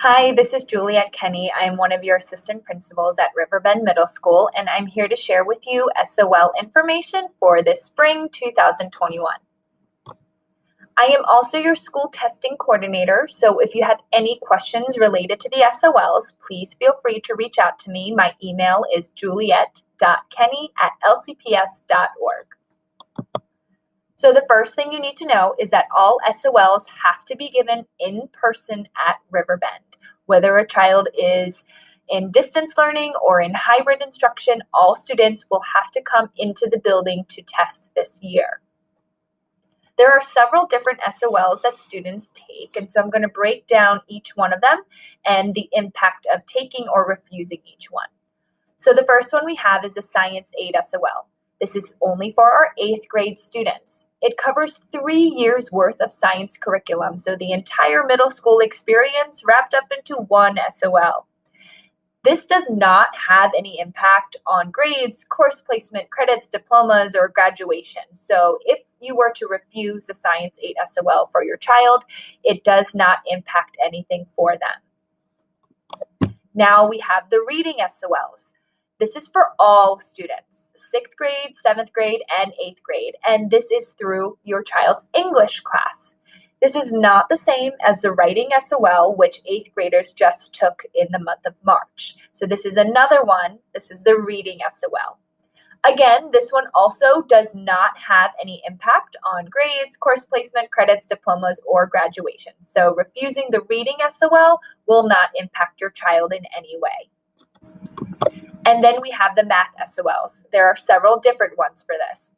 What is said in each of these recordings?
Hi, this is Juliet Kenny. I'm one of your assistant principals at Riverbend Middle School, and I'm here to share with you SOL information for this spring 2021. I am also your school testing coordinator, so if you have any questions related to the SOLs, please feel free to reach out to me. My email is juliet.kenny@lcps.org. So the first thing you need to know is that all SOLs have to be given in person at Riverbend. Whether a child is in distance learning or in hybrid instruction, all students will have to come into the building to test this year. There are several different SOLs that students take, and so I'm going to break down each one of them and the impact of taking or refusing each one. So the first one we have is the Science 8 SOL. This is only for our 8th grade students. It covers 3 years worth of science curriculum, so the entire middle school experience wrapped up into one SOL. This does not have any impact on grades, course placement, credits, diplomas, or graduation. So if you were to refuse the Science 8 SOL for your child, it does not impact anything for them. Now we have the Reading SOLs. This is for all students, 6th grade, 7th grade, and 8th grade, and this is through your child's English class. This is not the same as the Writing SOL, which 8th graders just took in the month of March. So this is another one. This is the Reading SOL. Again, this one also does not have any impact on grades, course placement, credits, diplomas, or graduation. So refusing the Reading SOL will not impact your child in any way. And then we have the Math SOLs. There are several different ones for this.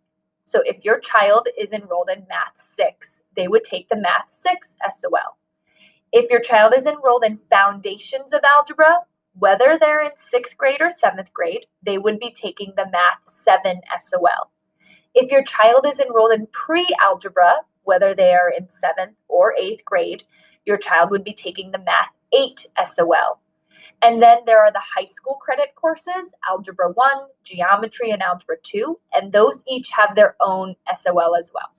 So if your child is enrolled in Math 6, they would take the Math 6 SOL. If your child is enrolled in Foundations of Algebra, whether they're in 6th grade or 7th grade, they would be taking the Math 7 SOL. If your child is enrolled in Pre-Algebra, whether they are in 7th or 8th grade, your child would be taking the Math 8 SOL. And then there are the high school credit courses, Algebra 1, Geometry, and Algebra 2, and those each have their own SOL as well.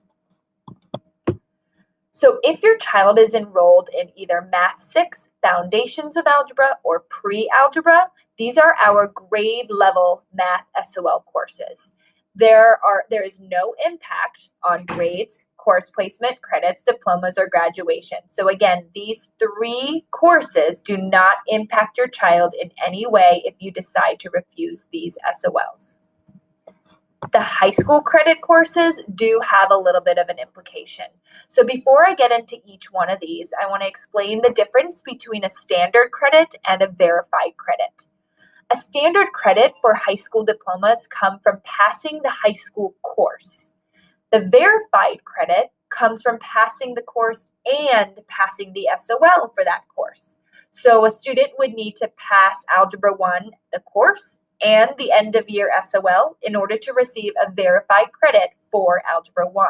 So if your child is enrolled in either Math 6, Foundations of Algebra, or Pre-Algebra, these are our grade level Math SOL courses. There is no impact on grades, course placement, credits, diplomas, or graduation. So again, these 3 courses do not impact your child in any way if you decide to refuse these SOLs. The high school credit courses do have a little bit of an implication. So before I get into each one of these, I want to explain the difference between a standard credit and a verified credit. A standard credit for high school diplomas come from passing the high school course. The verified credit comes from passing the course and passing the SOL for that course. So a student would need to pass Algebra 1, the course, and the end of year SOL in order to receive a verified credit for Algebra 1.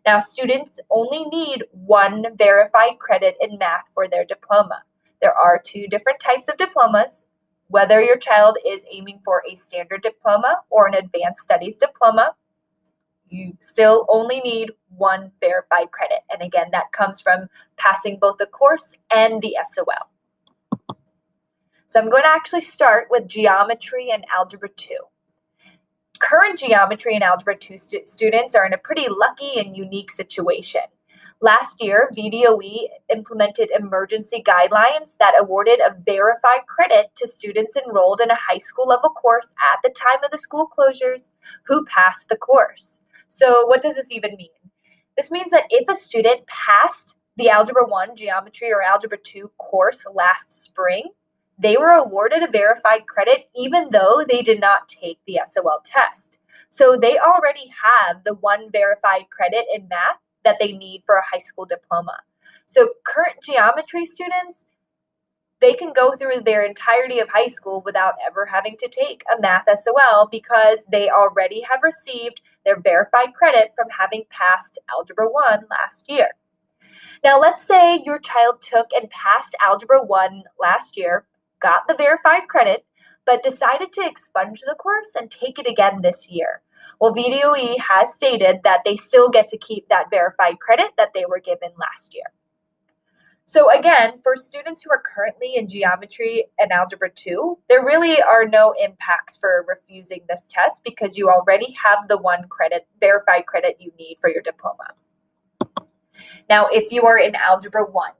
Now, students only need 1 verified credit in math for their diploma. There are 2 different types of diplomas. Whether your child is aiming for a standard diploma or an advanced studies diploma, you still only need 1 verified credit. And again, that comes from passing both the course and the SOL. So I'm going to actually start with Geometry and Algebra 2. Current Geometry and Algebra 2 students are in a pretty lucky and unique situation. Last year, VDOE implemented emergency guidelines that awarded a verified credit to students enrolled in a high school level course at the time of the school closures who passed the course. So what does this even mean? This means that if a student passed the Algebra 1, Geometry, or Algebra 2 course last spring, they were awarded a verified credit even though they did not take the SOL test. So they already have the 1 verified credit in math that they need for a high school diploma. So current geometry students, they can go through their entirety of high school without ever having to take a math SOL because they already have received their verified credit from having passed Algebra 1 last year. Now, let's say your child took and passed Algebra 1 last year, got the verified credit, but decided to expunge the course and take it again this year. Well, VDOE has stated that they still get to keep that verified credit that they were given last year. So again, for students who are currently in Geometry and Algebra 2, there really are no impacts for refusing this test because you already have the one credit, verified credit you need for your diploma. Now, if you are in Algebra 1,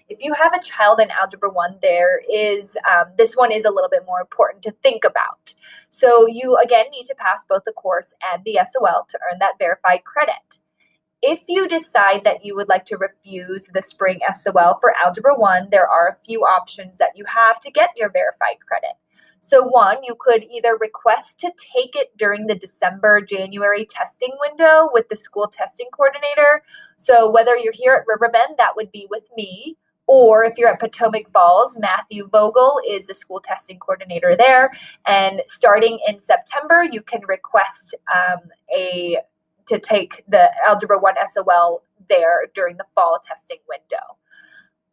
if you have a child in Algebra 1, there is, this one is a little bit more important to think about. So you, again, need to pass both the course and the SOL to earn that verified credit. If you decide that you would like to refuse the spring SOL for Algebra 1, there are a few options that you have to get your verified credit. So one, you could either request to take it during the December-January testing window with the school testing coordinator. So whether you're here at Riverbend, that would be with me, or if you're at Potomac Falls, Matthew Vogel is the school testing coordinator there. And starting in September, you can request to take the Algebra 1 SOL there during the fall testing window.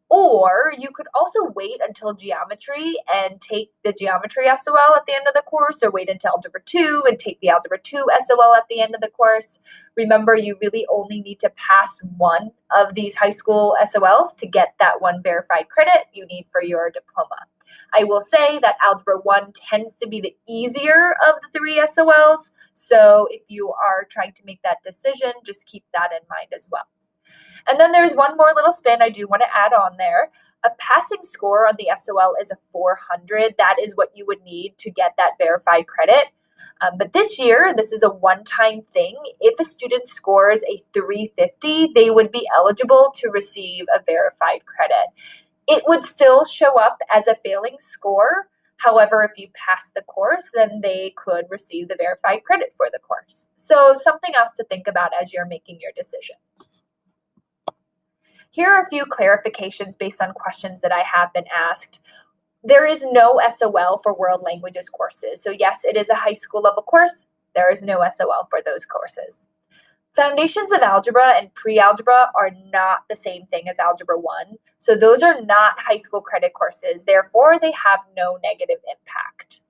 Or you could also wait until Geometry and take the Geometry SOL at the end of the course, or wait until Algebra 2 and take the Algebra 2 SOL at the end of the course. Remember, you really only need to pass one of these high school SOLs to get that one verified credit you need for your diploma. I will say that Algebra 1 tends to be the easier of the three SOLs, so if you are trying to make that decision, just keep that in mind as well. And then there's one more little spin I do want to add on there. A passing score on the SOL is a 400. That is what you would need to get that verified credit. But this year, this is a one-time thing. If a student scores a 350, they would be eligible to receive a verified credit. It would still show up as a failing score. However, if you pass the course, then they could receive the verified credit for the course. So something else to think about as you're making your decision. Here are a few clarifications based on questions that I have been asked. There is no SOL for world languages courses. So yes, it is a high school level course. There is no SOL for those courses. Foundations of Algebra and Pre-Algebra are not the same thing as Algebra 1. So those are not high school credit courses. Therefore, they have no negative impact.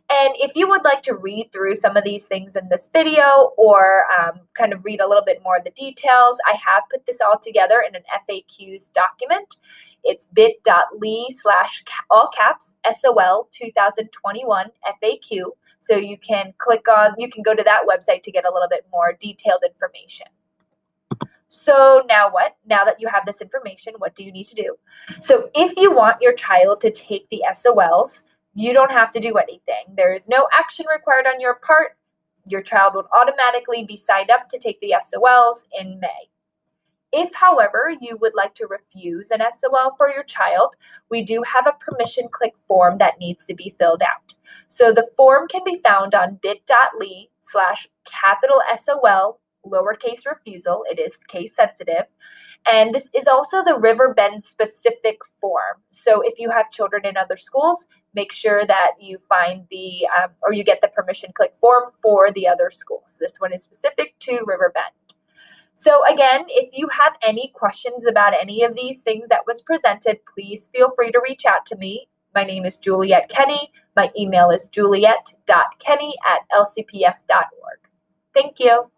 And if you would like to read through some of these things in this video or kind of read a little bit more of the details, I have put this all together in an FAQs document. It's bit.ly/all caps SOL 2021 FAQ. So you can go to that website to get a little bit more detailed information. So now what? Now that you have this information, what do you need to do? So if you want your child to take the SOLs, you don't have to do anything. There is no action required on your part. Your child will automatically be signed up to take the SOLs in May. If, however, you would like to refuse an SOL for your child, we do have a permission click form that needs to be filled out. So the form can be found on bit.ly/SOL lowercase refusal. It is case sensitive. And this is also the Riverbend specific form. So if you have children in other schools, make sure that you find or you get the permission click form for the other schools. This one is specific to Riverbend. So again, if you have any questions about any of these things that was presented, please feel free to reach out to me. My name is Juliet Kenny. My email is juliet.kenny@lcps.org. Thank you.